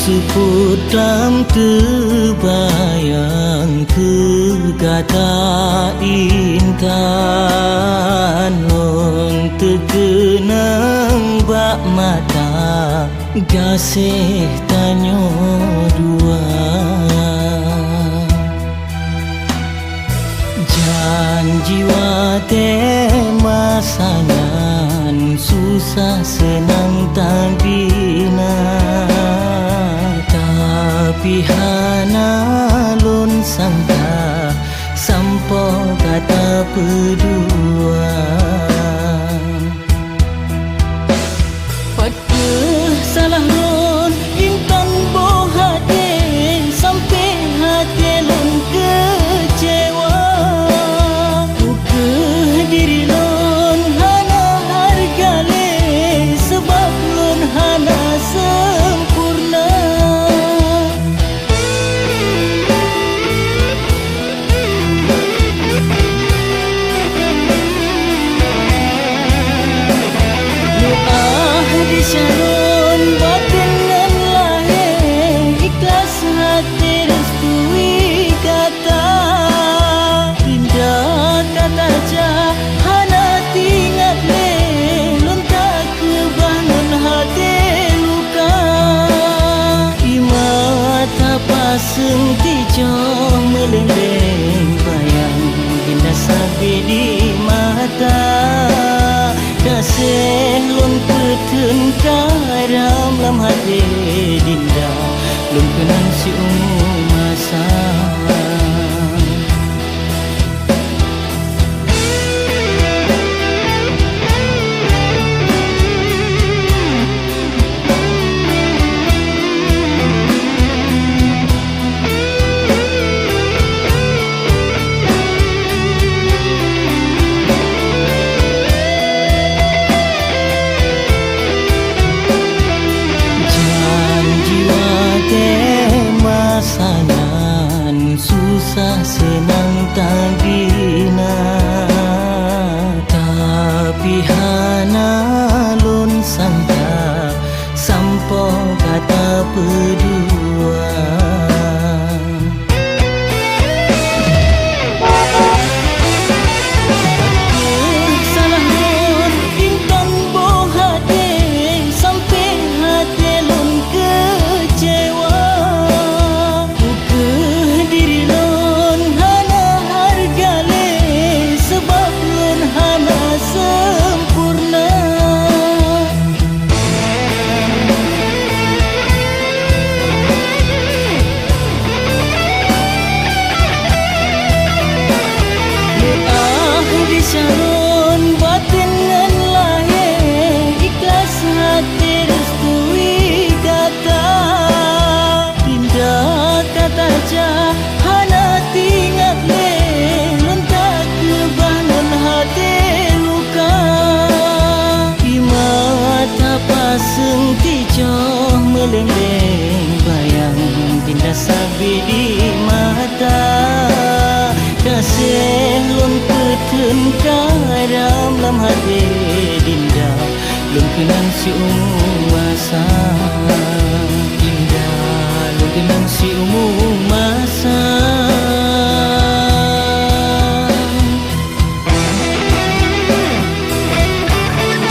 Seput dalam terbayang kegata intan Long terkenang bak mata gasih tanyo dua Janji tema sangan susah senang tandina Tapi hana lon sangka sampo kata berdua Pada salah lon intan boh hati sampai hati lon kecewa Buka diri lon hana harga le sebab lon hana sempurna Shalom batin lahir ikhlas hati restui kata Pindah kata jah hana tinggal le lontak kebangun hati luka Imata pasang tijo melendeng bayang Indah sabi di mata Kasih lon petun karam lam hati dinda Lon kenang si masa susah senang tandina Tapi hana lon sangka sampo kata berdua Salah lon intan boh hati sampai hati lon kecewa Shalom batin lahir ikhlas hati restui kata Pindah kata jah hana tinggal le lontak kebangun hati luka Imata pasang tijo melendeng bayang Dinda sabi di mata Kasih lon petun karam lam hati dinda Lon kenang si masa